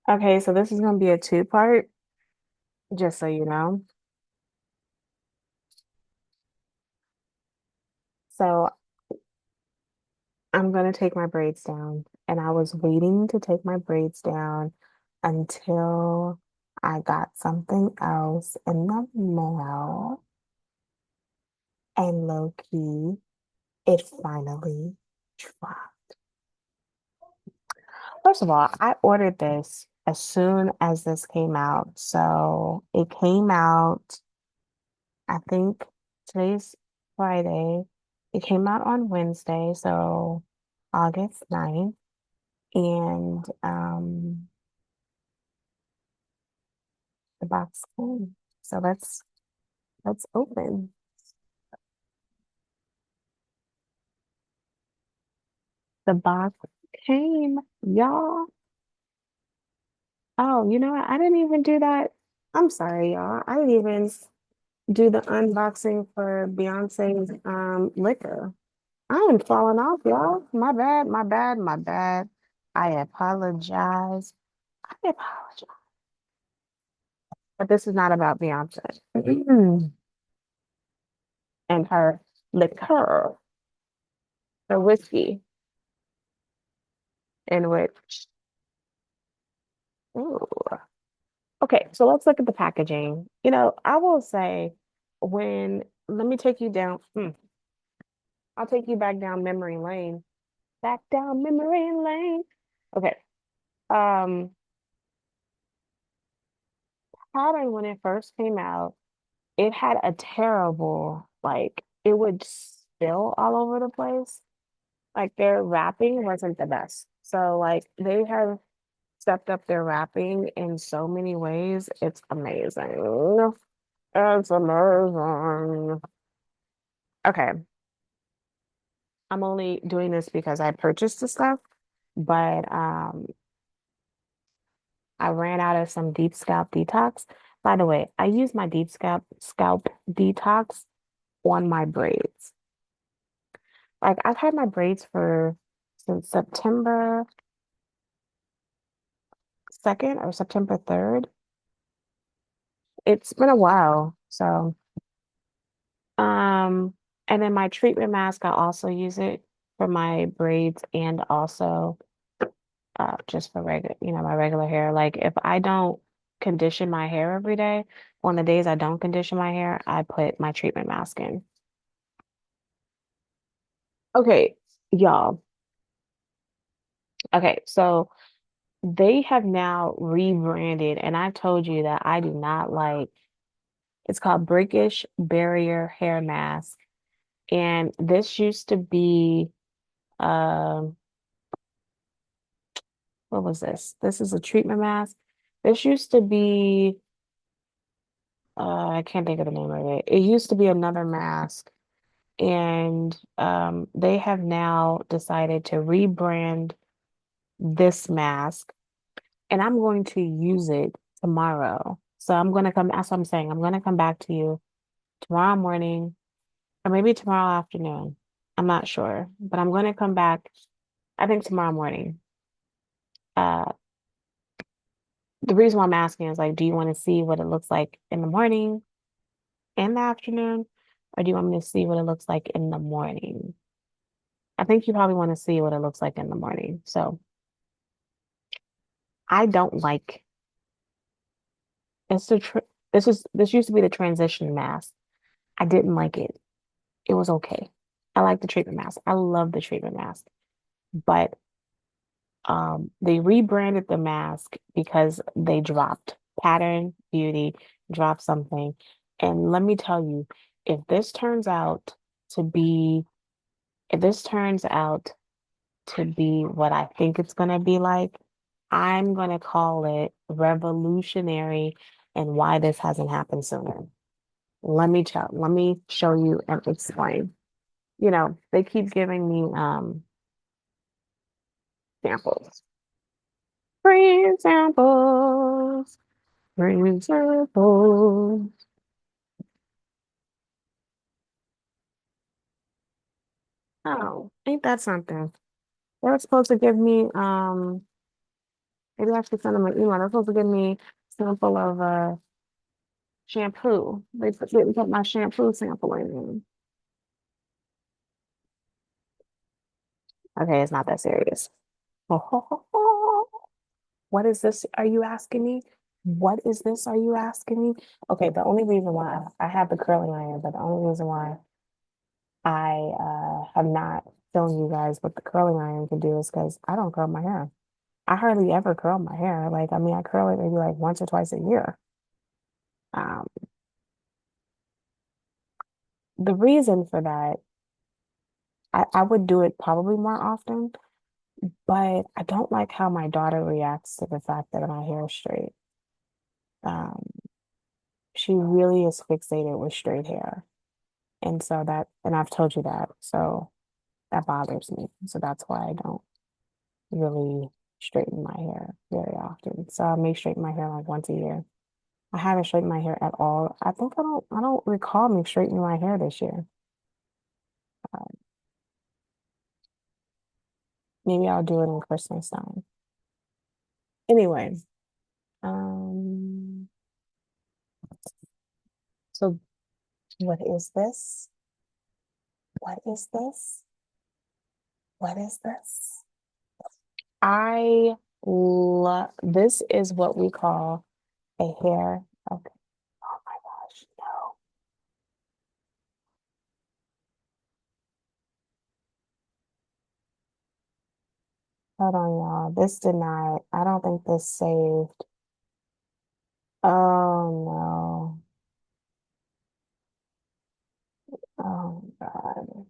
Okay, so this is gonna be a two-part, just so you know. So I'm gonna take my braids down, and I was waiting to take my braids down until I got something else in the mail, and low key, it finally dropped. First of all, I ordered this as soon as this came out. So it came out, I think today's Friday. It came out on Wednesday, so August 9th. And the box came. So let's open. The box came, y'all. Oh, you know what? I didn't even do that. I'm sorry, y'all. I didn't even do the unboxing for Beyonce's liquor. I'm falling off, y'all. My bad, my bad, my bad. I apologize. I apologize. But this is not about Beyonce and her liqueur, her whiskey, in which, ooh. Okay, so let's look at the packaging. I will say let me take you down, I'll take you back down memory lane. Back down memory lane. Okay. Um, Pattern when it first came out, it had a terrible, like, it would spill all over the place. Like their wrapping wasn't the best. So like they have stepped up their wrapping in so many ways. It's amazing. It's amazing. Okay. I'm only doing this because I purchased the stuff, but I ran out of some deep scalp detox. By the way, I use my deep scalp detox on my braids. Like I've had my braids for since September 2nd or September 3rd. It's been a while. So, um, and then my treatment mask, I also use it for my braids and also just for regular, my regular hair. Like if I don't condition my hair every day, on the days I don't condition my hair, I put my treatment mask in. Okay, y'all. Okay, so they have now rebranded, and I told you that I do not like, it's called British Barrier Hair Mask. And this used to be, um, what was this? This is a treatment mask. This used to be, I can't think of the name of it. It used to be another mask. And they have now decided to rebrand this mask. And I'm going to use it tomorrow. So I'm going to come, that's what I'm saying. I'm going to come back to you tomorrow morning or maybe tomorrow afternoon. I'm not sure, but I'm going to come back, I think tomorrow morning. Uh, the reason why I'm asking is like, do you want to see what it looks like in the morning and the afternoon? Or do you want me to see what it looks like in the morning? I think you probably want to see what it looks like in the morning. So I don't like it's the tr this used to be the transition mask. I didn't like it. It was okay. I like the treatment mask. I love the treatment mask. But they rebranded the mask because they dropped Pattern Beauty, dropped something. And let me tell you, if this turns out to be, if this turns out to be what I think it's gonna be like, I'm gonna call it revolutionary and why this hasn't happened sooner. Let me show you and explain. They keep giving me samples. Free samples. Free samples. Oh, ain't that something? They were supposed to give me Maybe I should send them an email. They're supposed to give me a sample of shampoo. Didn't put my shampoo sample in. Okay, it's not that serious. What is this? Are you asking me? What is this? Are you asking me? Okay, the only reason why I have the curling iron, but the only reason why I have not shown you guys what the curling iron can do is because I don't curl my hair. I hardly ever curl my hair. Like, I mean, I curl it maybe like once or twice a year. Um, the reason for that, I would do it probably more often, but I don't like how my daughter reacts to the fact that my hair is straight. Um, she really is fixated with straight hair. And so that, and I've told you that. So that bothers me. So that's why I don't really straighten my hair very often. So I may straighten my hair like once a year. I haven't straightened my hair at all. I don't recall me straightening my hair this year. Uh, Maybe I'll do it in Christmas time. Anyway, um, so what is this? What is this? What is this? I love this is what we call a hair. Okay. Oh my gosh, no. Hold on, y'all. This did not, I don't think this saved. Oh no. Oh God.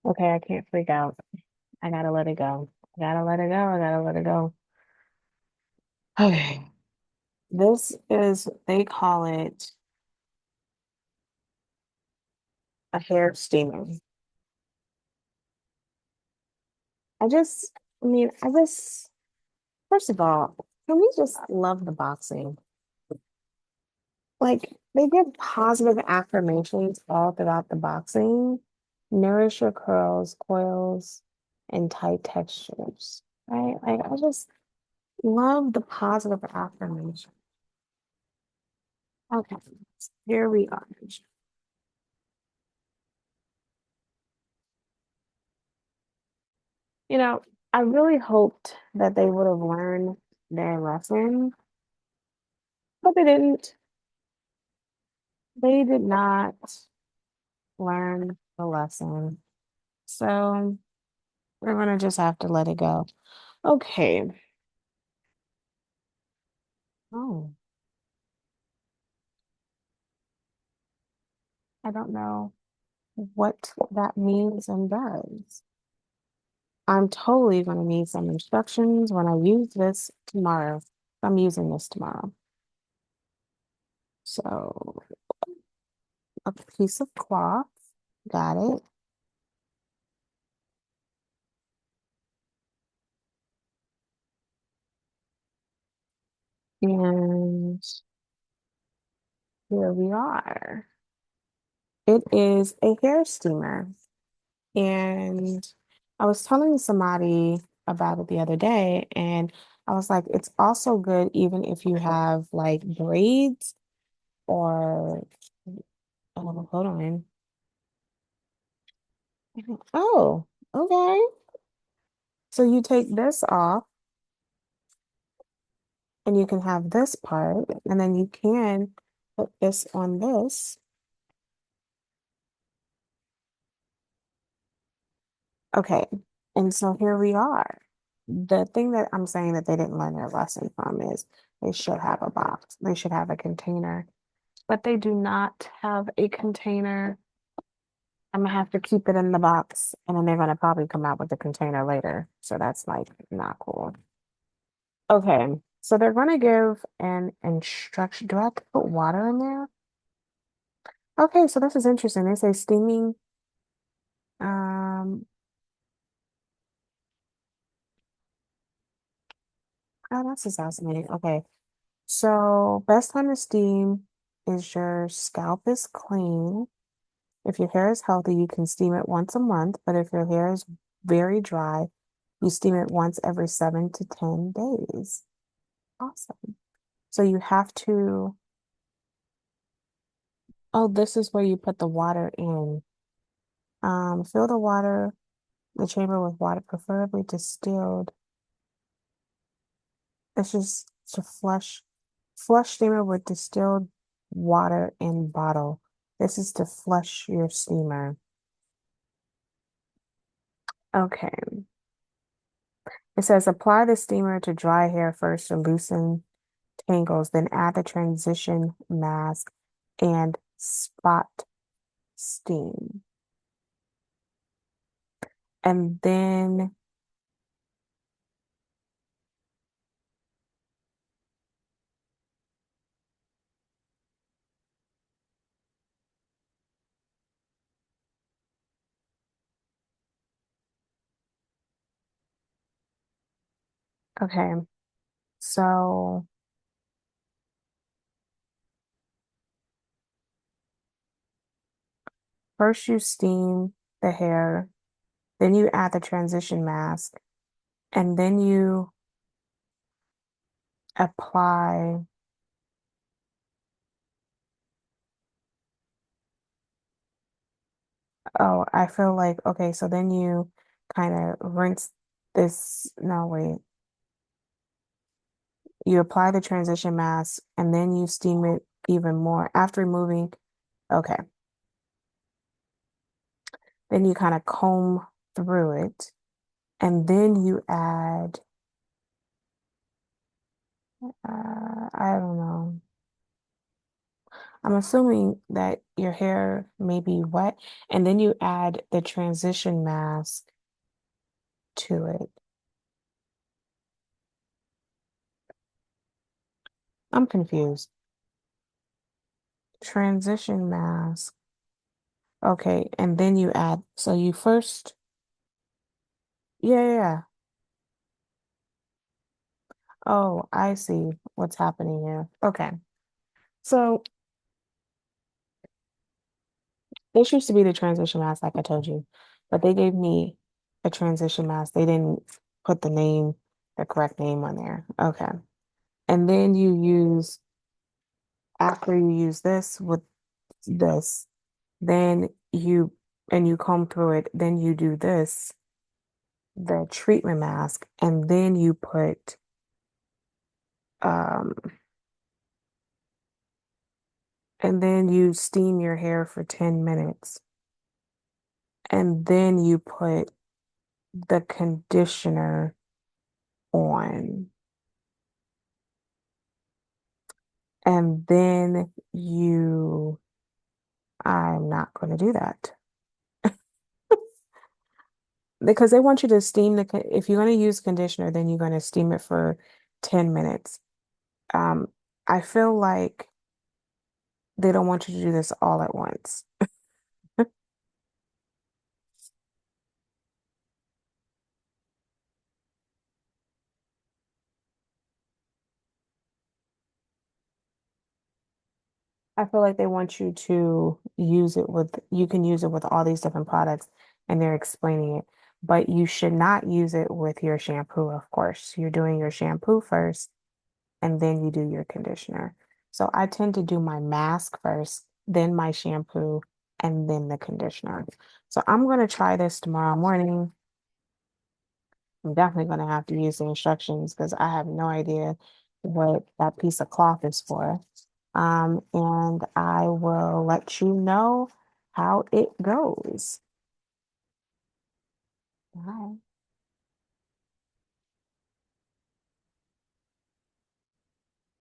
Okay, I can't freak out. I gotta let it go. I gotta let it go. I gotta let it go. Okay. This is, they call it a hair steamer. I just, I mean, I just, first of all, can we just love the boxing? Like, they give positive affirmations all throughout the boxing. Nourish your curls, coils, and tight textures. Right? Like, I just love the positive affirmation. Okay, here we are. You know, I really hoped that they would have learned their lesson, but they didn't. They did not learn the lesson. So we're gonna just have to let it go. Okay. Oh, I don't know what that means and does. I'm totally gonna need some instructions when I use this tomorrow. I'm using this tomorrow. So a piece of cloth, got it. And here we are. It is a hair steamer. And I was telling somebody about it the other day, and I was like, it's also good even if you have like braids or, oh, hold on. Oh, okay. So you take this off and you can have this part, and then you can put this on this. Okay. And so here we are. The thing that I'm saying that they didn't learn their lesson from is they should have a box. They should have a container, but they do not have a container. I'm gonna have to keep it in the box, and then they're gonna probably come out with the container later. So that's like not cool. Okay, so they're gonna give an instruction. Do I have to put water in there? Okay, so this is interesting. They say steaming. Um, oh, that's just fascinating. Okay, so best time to steam. is your scalp is clean. If your hair is healthy, you can steam it once a month, but if your hair is very dry, you steam it once every 7 to 10 days. Awesome. So you have to, oh, this is where you put the water in. Fill the chamber with water, preferably distilled. It's just to flush steamer with distilled water in bottle. This is to flush your steamer. Okay. It says apply the steamer to dry hair first to loosen tangles, then add the transition mask and spot steam. And then, okay, so first you steam the hair, then you add the transition mask, and then you apply. Oh, I feel like, okay, so then you kind of rinse this. No, wait. You apply the transition mask and then you steam it even more after removing. Okay. Then you kind of comb through it and then you add, I don't know. I'm assuming that your hair may be wet and then you add the transition mask to it. I'm confused. Transition mask. Okay, and then you add, so you first, yeah. Oh, I see what's happening here. Okay. So this used to be the transition mask, like I told you, but they gave me a transition mask. They didn't put the correct name on there. Okay. And then after you use this with this, then you comb through it, then you do this, the treatment mask, and then you put, um, and then you steam your hair for 10 minutes. And then you put the conditioner on. And then I'm not going to do that because they want you to steam if you're going to use conditioner, then you're going to steam it for 10 minutes. Um, I feel like they don't want you to do this all at once. I feel like they want you to you can use it with all these different products and they're explaining it, but you should not use it with your shampoo, of course. You're doing your shampoo first and then you do your conditioner. So I tend to do my mask first, then my shampoo, and then the conditioner. So I'm going to try this tomorrow morning. I'm definitely going to have to use the instructions because I have no idea what that piece of cloth is for. And I will let you know how it goes. Bye.